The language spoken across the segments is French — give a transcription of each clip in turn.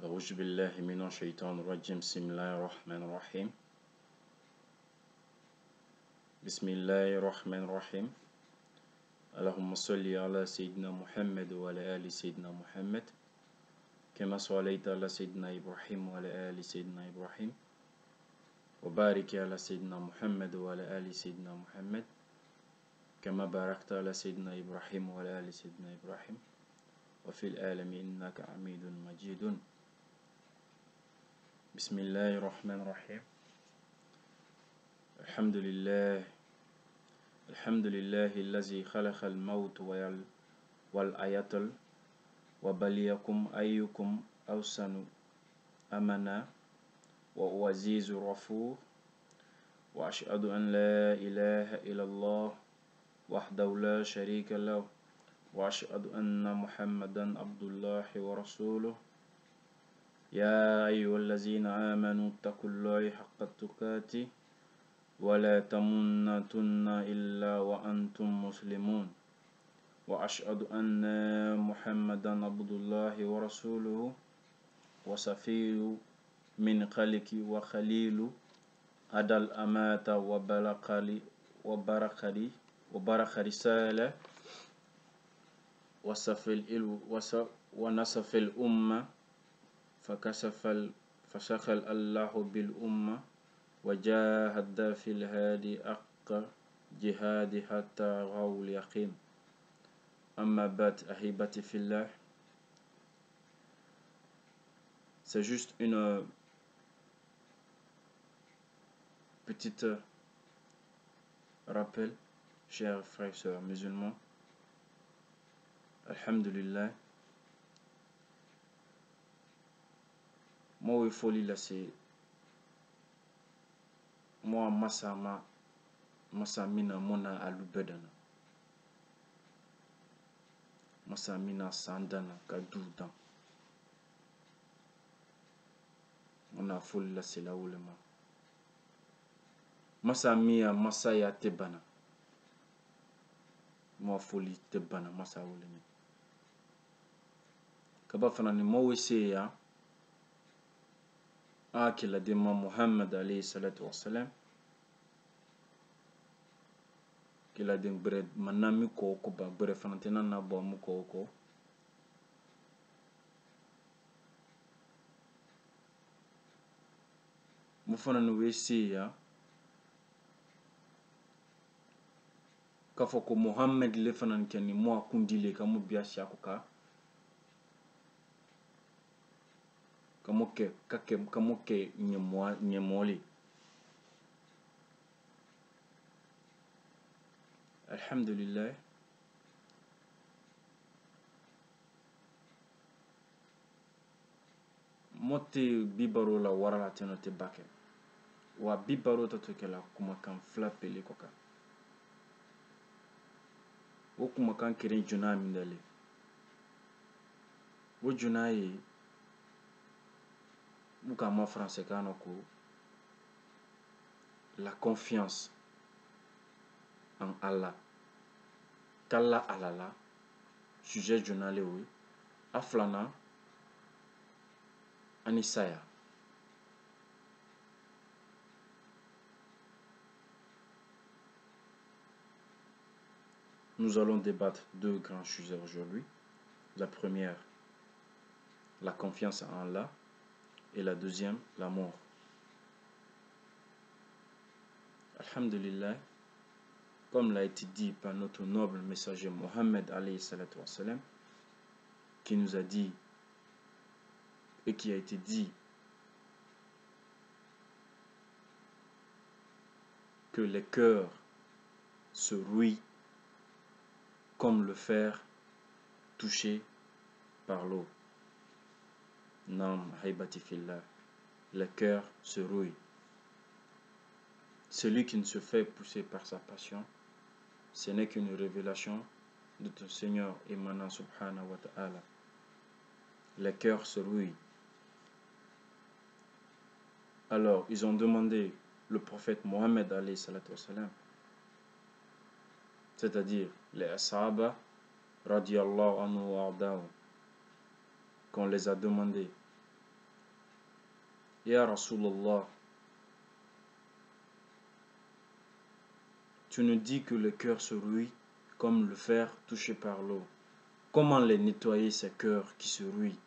أعوذ بالله من الشيطان الرجيم بسم الله الرحمن الرحيم بسم الله الرحمن الرحيم اللهم صل على سيدنا محمد وعلى آل سيدنا محمد كما صليت على سيدنا إبراهيم وعلى آل سيدنا إبراهيم وبارك على سيدنا محمد وعلى آل سيدنا محمد كما باركت على سيدنا إبراهيم وعلى آل سيدنا إبراهيم وفي العالمين إنك حميد مجيد بسم الله الرحمن الرحيم الحمد لله الذي خلق الموت والحياة وبليكم أيكم أحسن أملا وهو عزيز غفور وأشهد أن لا إله إلا الله وحده لا شريك له وأشهد أن محمدا عبد الله ورسوله يا أيها الذين آمنوا اتقوا الله حق تقاته ولا تموتن إلا وأنتم مسلمون وأشهد أن محمدا عبد الله ورسوله وصفيه من خلقه وخليله أدى الأمانة وبلغ رسالة ونصف الأمة فشغل الله بالأمة وجاهد في الهادي حق جهاد حتى رأوا اليقين أما بعد أحبتي في الله. C'est juste une petite rappel, chers frères et sœurs musulmans. Alhamdulillah. Moi, il faut lire c'est moi masamina mona alubedana masamina sandana kadudan mona foli la c'est la ulema masamia masaya tebana mo foli tebana masa ulema kaba fanani mo weseya akila dema Muhammad alayhi salatu wassalam kila den bred manami ko ba bere fanantena na bo mu ko mu fanani weseya kafoko Muhammad le fanan kenni mo akundile kamu biya shakuka kamoke nyemoli. Alhamdulillah. Mote bibaro la warala tenote bake wa bibaro tatokela kumakan flapele koka wo kumakan kirin juna mindale wo juna yi Moukama français kanoko la confiance en Allah. Kalla alala sujet journalé oui. Aflana anisaya. Nous allons débattre deux grands sujets aujourd'hui. La première, la confiance en Allah. Et la deuxième, la mort. Alhamdulillah, comme l'a été dit par notre noble messager Mohammed alayhi salatu wassalam, qui nous a dit et qui a été dit que les cœurs se rouillent comme le fer touché par l'eau. Nam haibati fillah, le cœur se rouille. Celui qui ne se fait pousser par sa passion, ce n'est qu'une révélation de ton Seigneur émanant subhanahu wa ta'ala. Le cœur se rouille. Alors, ils ont demandé le prophète Mohammed alayhi salatu wassalam, c'est-à-dire les Ashaba radiyallahu anhu wa arda'u, qu'on les a demandé Ya Rasulallah, tu nous dis que le cœur se rouille comme le fer touché par l'eau. Comment les nettoyer ces cœurs qui se rouillent?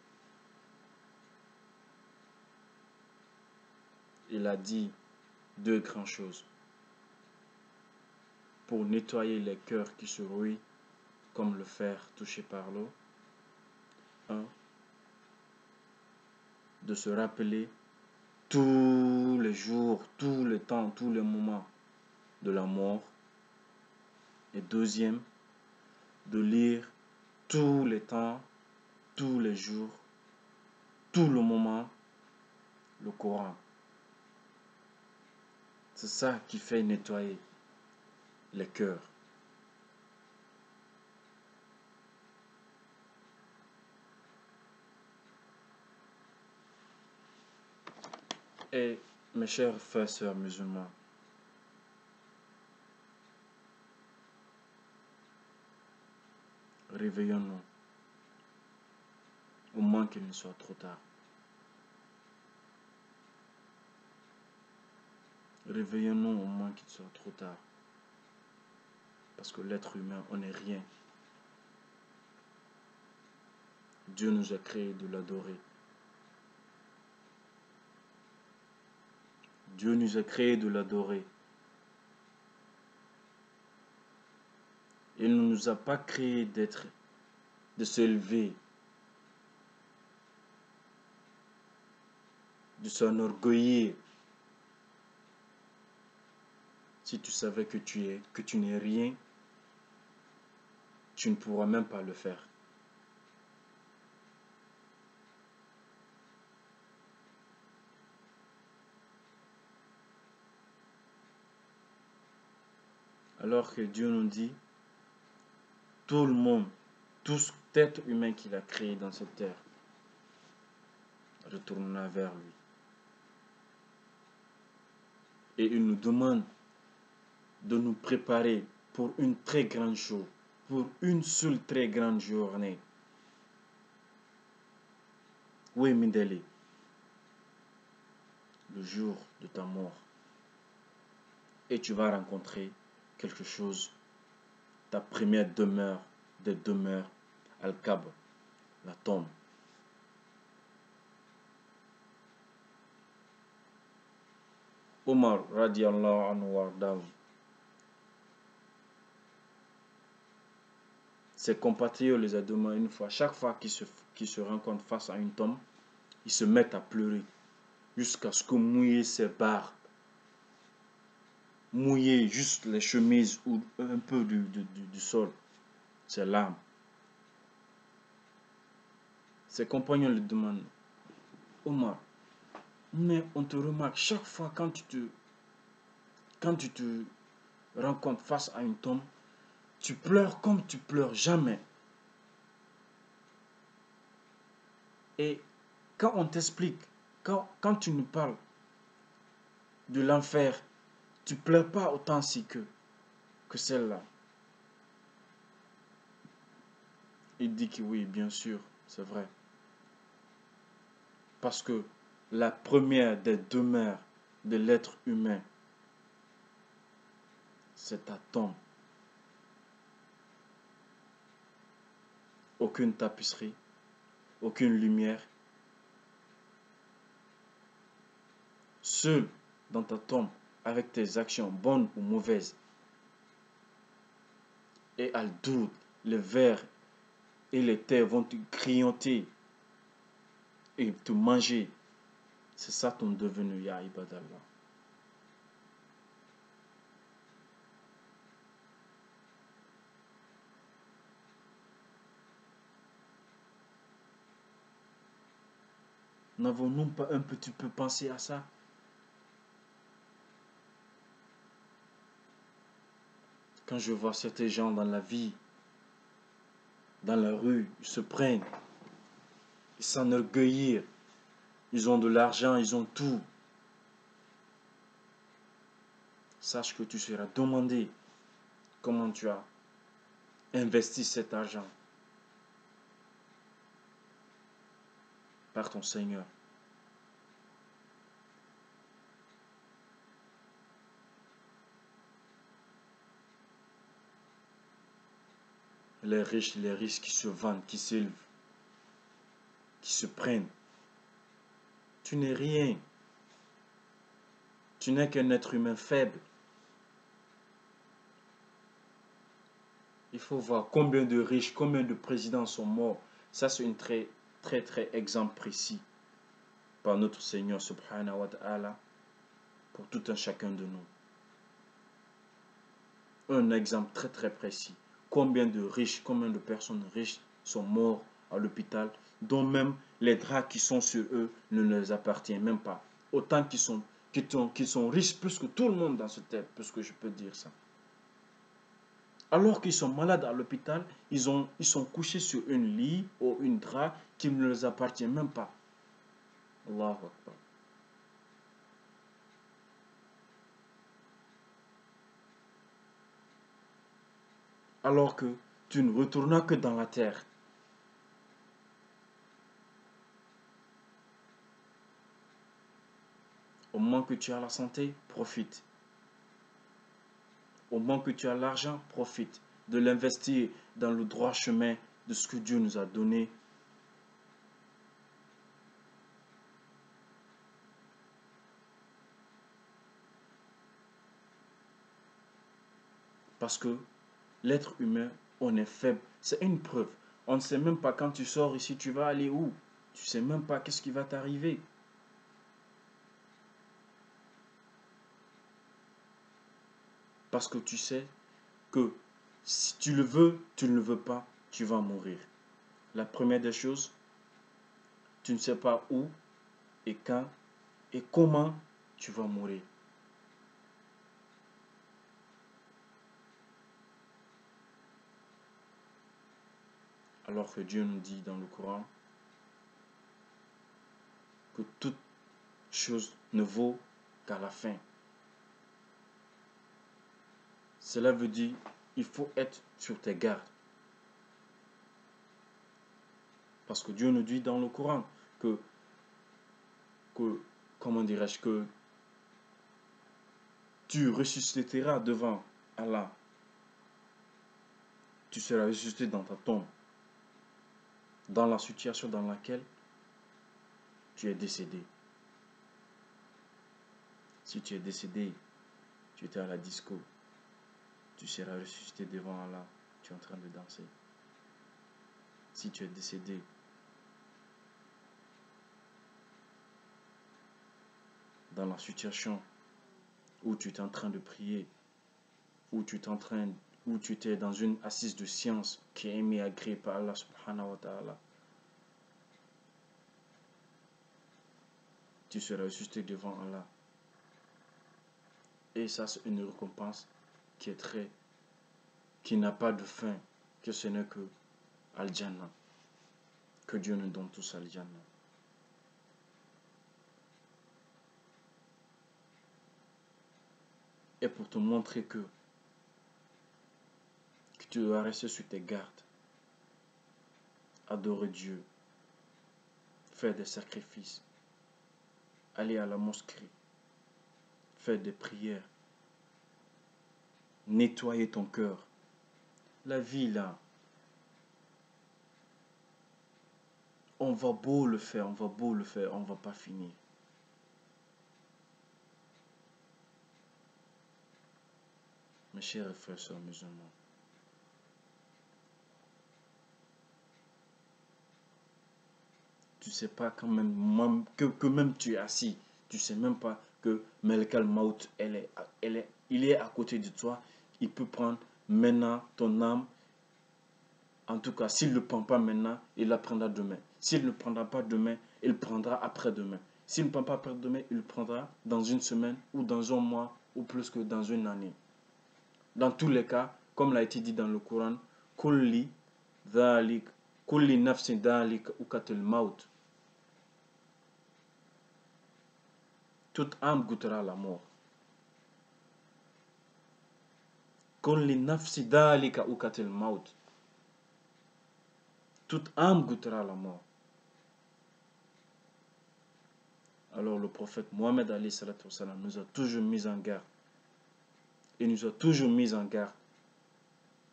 Il a dit deux grandes choses. Pour nettoyer les cœurs qui se rouillent comme le fer touché par l'eau. 1. De se rappeler tous les jours, tout le temps, tous les moments de la mort. Et deuxième, de lire tous les temps, tous les jours, tout le moment, le Coran. C'est ça qui fait nettoyer les cœurs. Et mes chers frères et sœurs musulmans, réveillons-nous au moins qu'il ne soit trop tard. Réveillons-nous au moins qu'il soit trop tard. Parce que l'être humain, on n'est rien. Dieu nous a créés de l'adorer. Dieu nous a créés de l'adorer. Il ne nous a pas créés de s'élever, de s'enorgueillir. Si tu savais que tu n'es rien, tu ne pourras même pas le faire. Alors que Dieu nous dit, tout le monde, tout être humain qu'il a créé dans cette terre, retournera vers lui. Et il nous demande de nous préparer pour une très grande chose, pour une seule très grande journée. Oui, Mindeli, le jour de ta mort. Et tu vas rencontrer quelque chose, ta première demeure des demeures, Al-Kab, la tombe. Omar radiallahu anhu wardahu, ses compatriotes les a demandé une fois, chaque fois qu'ils se rencontrent face à une tombe, ils se mettent à pleurer jusqu'à ce que mouiller ses barbes, mouiller juste les chemises ou un peu du sol, ses larmes. Ses compagnons lui demandent, Omar, mais on te remarque chaque fois quand tu te rencontres face à une tombe, tu pleures comme tu pleures jamais. Et quand on t'explique, quand tu nous parles de l'enfer, tu pleures pas autant si que celle-là. Il dit que oui, bien sûr, c'est vrai. Parce que la première des demeures de l'être humain, c'est ta tombe. Aucune tapisserie, aucune lumière. Seul dans ta tombe, avec tes actions bonnes ou mauvaises. Et al-doud, le ver et les terres vont te grignoter et te manger. C'est ça ton devenu, ya ibadallah. N'avons-nous pas un petit peu pensé à ça? Quand je vois certains gens dans la vie, dans la rue, ils se prennent, ils s'enorgueillissent, ils ont de l'argent, ils ont tout. Sache que tu seras demandé comment tu as investi cet argent par ton Seigneur. les riches qui se vendent, qui s'élèvent, qui se prennent. Tu n'es rien. Tu n'es qu'un être humain faible. Il faut voir combien de riches, combien de présidents sont morts. Ça, c'est un très exemple précis par notre Seigneur subhanahu wa ta'ala pour tout un chacun de nous. Un exemple très précis. Combien de riches, combien de personnes riches sont morts à l'hôpital, dont même les draps qui sont sur eux ne leur appartiennent même pas. Autant qu'ils sont riches plus que tout le monde dans cette terre, puisque je peux dire ça. Alors qu'ils sont malades à l'hôpital, ils sont couchés sur une lit ou une drap qui ne leur appartient même pas. Allahu Akbar. Alors que tu ne retourneras que dans la terre. Au moment que tu as la santé, profite. Au moment que tu as l'argent, profite de l'investir dans le droit chemin de ce que Dieu nous a donné. Parce que l'être humain, on est faible. C'est une preuve. On ne sait même pas quand tu sors ici, tu vas aller où. Tu ne sais même pas qu'est-ce qui va t'arriver. Parce que tu sais que si tu le veux, tu ne le veux pas, tu vas mourir. La première des choses, tu ne sais pas où et quand et comment tu vas mourir. Alors que Dieu nous dit dans le Coran que toute chose ne vaut qu'à la fin. Cela veut dire il faut être sur tes gardes. Parce que Dieu nous dit dans le Coran que comment dirais-je, que tu ressusciteras devant Allah. Tu seras ressuscité dans ta tombe, dans la situation dans laquelle tu es décédé. Si tu es décédé, tu étais à la disco, tu seras ressuscité devant Allah, tu es en train de danser. Si tu es décédé, dans la situation où tu es en train de prier, où tu étais dans une assise de science qui est émise agréée par Allah subhanahu wa ta'ala, tu seras ressuscité devant Allah. Et ça, c'est une récompense qui n'a pas de fin, que ce n'est que Al-Jannah. Que Dieu nous donne tous Al-Jannah. Et pour te montrer que tu dois rester sur tes gardes, adorer Dieu, faire des sacrifices, aller à la mosquée, faire des prières, nettoyer ton cœur. La vie là, on va beau le faire, on ne va pas finir. Mes chers frères et sœurs musulmans, tu sais pas quand même que même tu es assis, tu sais même pas que Melkal Maut, il est à côté de toi, il peut prendre maintenant ton âme. En tout cas, s'il ne le prend pas maintenant, il la prendra demain. S'il ne le prendra pas demain, il le prendra après-demain. S'il ne prend pas après-demain, il le prendra dans une semaine ou dans un mois ou plus que dans une année. Dans tous les cas, comme l'a été dit dans le Coran, Kulli nafsin dhalik ukatul maut. Toute âme goûtera la mort. Kulli nafsin dhalik ukatul maut. Toute âme goûtera la mort. Alors le prophète Mohammed nous a toujours mis en garde. Il nous a toujours mis en garde.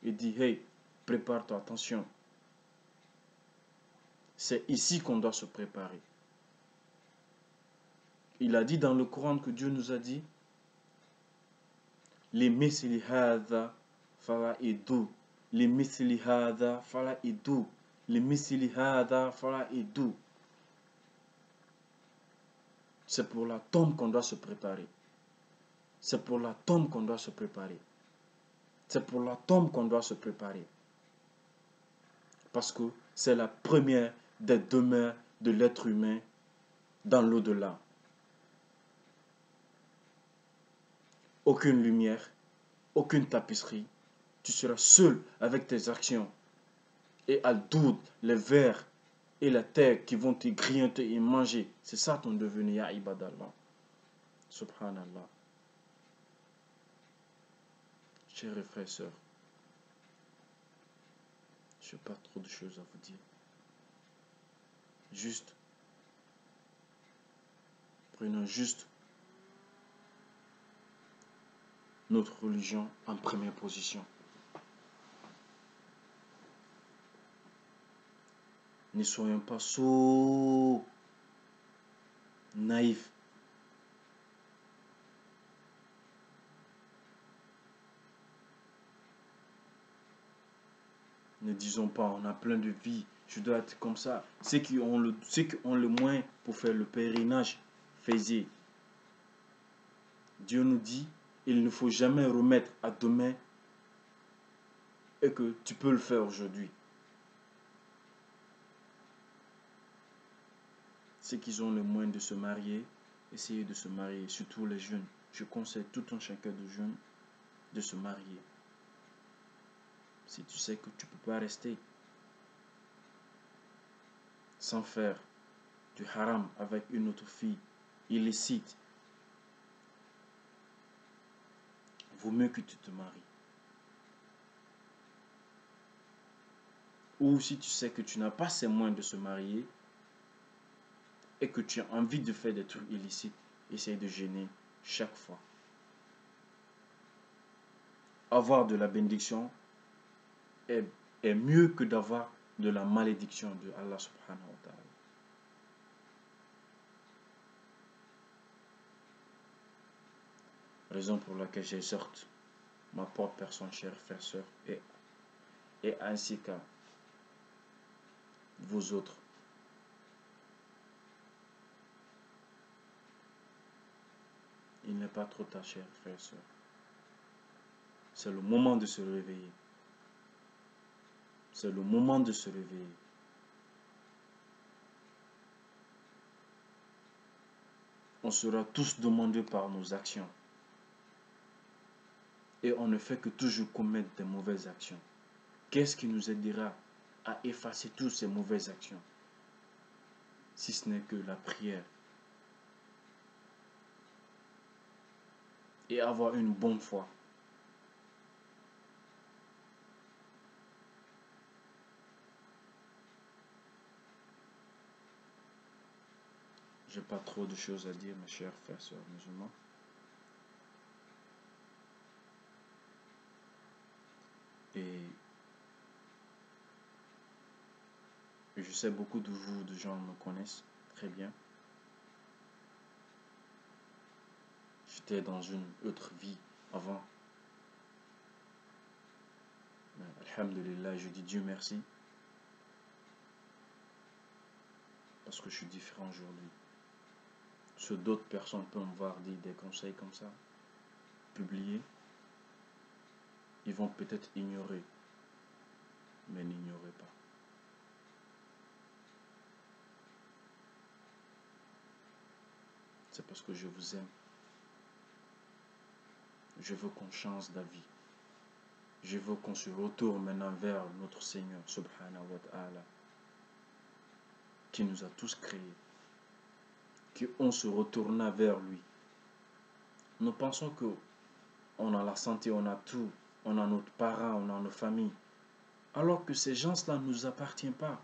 Il dit, hey, prépare-toi, attention. C'est ici qu'on doit se préparer. Il a dit dans le Coran que Dieu nous a dit les misli hadha faraidu, les misli hadha faraidu, les misli hadha faraidu. C'est pour la tombe qu'on doit se préparer. C'est pour la tombe qu'on doit se préparer. C'est pour la tombe qu'on doit se préparer. Parce que c'est la première des demeures de l'être humain dans l'au-delà. Aucune lumière, aucune tapisserie. Tu seras seul avec tes actions. Et al-doud, les vers et la terre qui vont te grignoter et manger. C'est ça ton devenir, ya ibadallah. Subhanallah. Chers frères et sœurs, je n'ai pas trop de choses à vous dire. Juste, prenons juste notre religion en première position. Ne soyons pas so naïfs. Ne disons pas, on a plein de vies, je dois être comme ça. Ceux qui ont le moins pour faire le pèlerinage, faites-y. Dieu nous dit, il ne faut jamais remettre à demain et que tu peux le faire aujourd'hui. Ceux qui ont le moins de se marier, essayez de se marier, surtout les jeunes. Je conseille tout un chacun de jeunes de se marier. Si tu sais que tu ne peux pas rester sans faire du haram avec une autre fille illicite, vaut mieux que tu te maries. Ou si tu sais que tu n'as pas ces moyens de se marier et que tu as envie de faire des trucs illicites, essaye de jeûner chaque fois. Avoir de la bénédiction est mieux que d'avoir de la malédiction de Allah subhanahu wa ta'ala. Raison pour laquelle j'exhorte ma propre personne, chers frères, sœurs, et ainsi qu'à vous autres. Il n'est pas trop tard, chers frères et sœurs. C'est le moment de se réveiller. C'est le moment de se réveiller. On sera tous demandés par nos actions. Et on ne fait que toujours commettre des mauvaises actions. Qu'est-ce qui nous aidera à effacer toutes ces mauvaises actions? Si ce n'est que la prière. Et avoir une bonne foi. J'ai pas trop de choses à dire, mes chers frères et sœurs musulmans. Et je sais beaucoup de vous, de gens me connaissent très bien. J'étais dans une autre vie avant. Alhamdulillah, je dis Dieu merci. Parce que je suis différent aujourd'hui. Ce d'autres personnes peuvent me voir dire des conseils comme ça, publiés. Ils vont peut-être ignorer, mais n'ignorez pas. C'est parce que je vous aime. Je veux qu'on change d'avis. Je veux qu'on se retourne maintenant vers notre Seigneur, subhanahu wa ta'ala, qui nous a tous créés. Qu'on se retourna vers lui. Nous pensons que on a la santé, on a tout, on a notre parent, on a nos familles. Alors que ces gens-là ne nous appartiennent pas.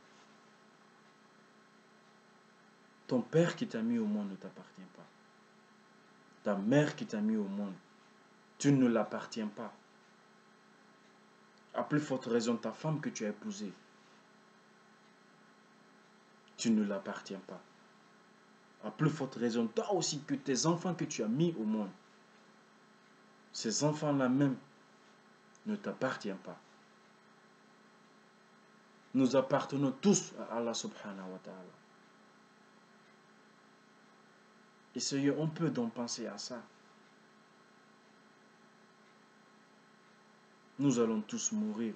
Ton père qui t'a mis au monde ne t'appartient pas. Ta mère qui t'a mis au monde, tu ne l'appartiens pas. À plus forte raison, ta femme que tu as épousée, tu ne l'appartiens pas. À plus forte raison, toi aussi que tes enfants que tu as mis au monde, ces enfants-là même ne t'appartiennent pas. Nous appartenons tous à Allah subhanahu wa ta'ala. Essayons un peu d'en penser à ça. Nous allons tous mourir.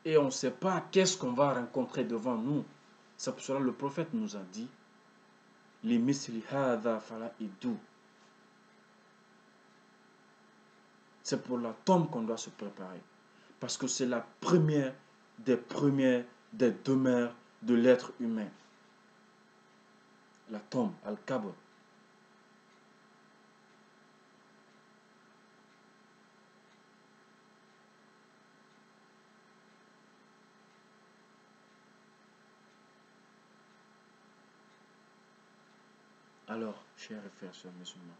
Et on ne sait pas qu'est-ce qu'on va rencontrer devant nous. C'est pour cela que le prophète nous a dit, les misli hadha fala idou. C'est pour la tombe qu'on doit se préparer. Parce que c'est la première des demeures de l'être humain. La tombe, al-qabr. Alors, chers frères et sœurs musulmans,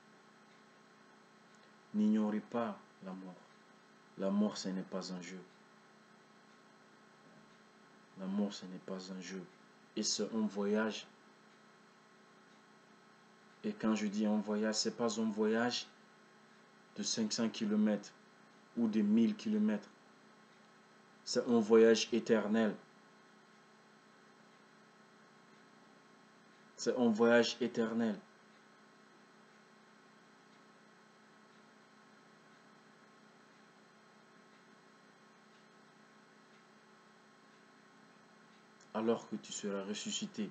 n'ignorez pas la mort. La mort, ce n'est pas un jeu. La mort, ce n'est pas un jeu. Et c'est un voyage. Et quand je dis un voyage, ce n'est pas un voyage de 500 km ou de 1000 km. C'est un voyage éternel. C'est un voyage éternel. Alors que tu seras ressuscité.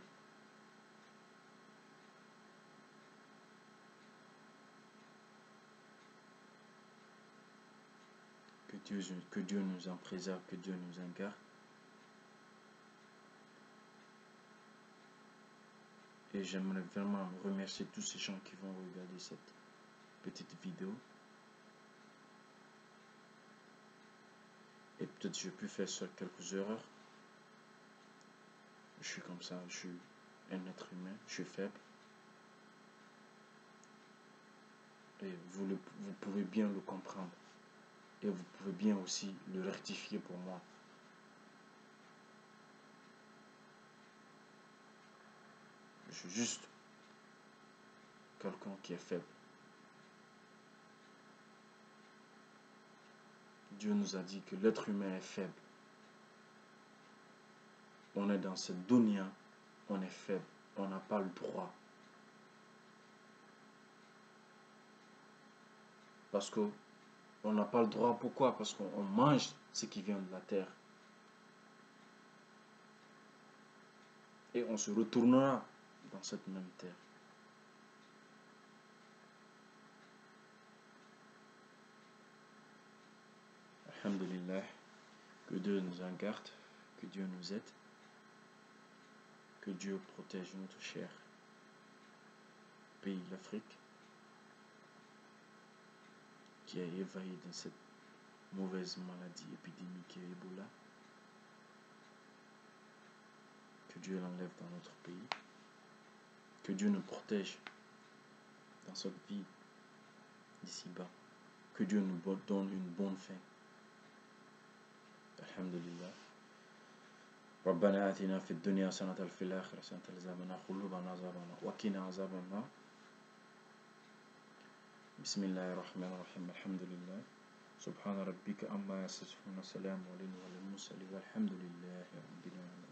Que Dieu nous en préserve, que Dieu nous en garde. Et j'aimerais vraiment remercier tous ces gens qui vont regarder cette petite vidéo. Et peut-être je peux faire ça quelques erreurs. Je suis comme ça, je suis un être humain, je suis faible. Et vous pouvez bien le comprendre. Et vous pouvez bien aussi le rectifier pour moi. Je suis juste quelqu'un qui est faible. Dieu nous a dit que l'être humain est faible. On est dans cette dunya, on est faible, on n'a pas le droit. Parce que on n'a pas le droit, pourquoi? Parce qu'on mange ce qui vient de la terre. Et on se retournera dans cette même terre. Alhamdulillah, que Dieu nous en garde, que Dieu nous aide, que Dieu protège notre cher pays, l'Afrique, qui est évahi dans cette mauvaise maladie épidémique qui est Ebola. Que Dieu l'enlève dans notre pays. Que Dieu nous protège dans cette vie d'ici-bas. Que Dieu nous donne une bonne fin. Alhamdulillah. ربنا آتنا في الدنيا حسنة وفي الآخرة حسنة وقنا قلوبنا عذابنا وقنا عذاب النار. بسم الله الرحمن الرحيم الحمد لله سبحان ربك عما يصفون وسلام على المرسلين والحمد لله رب العالمين.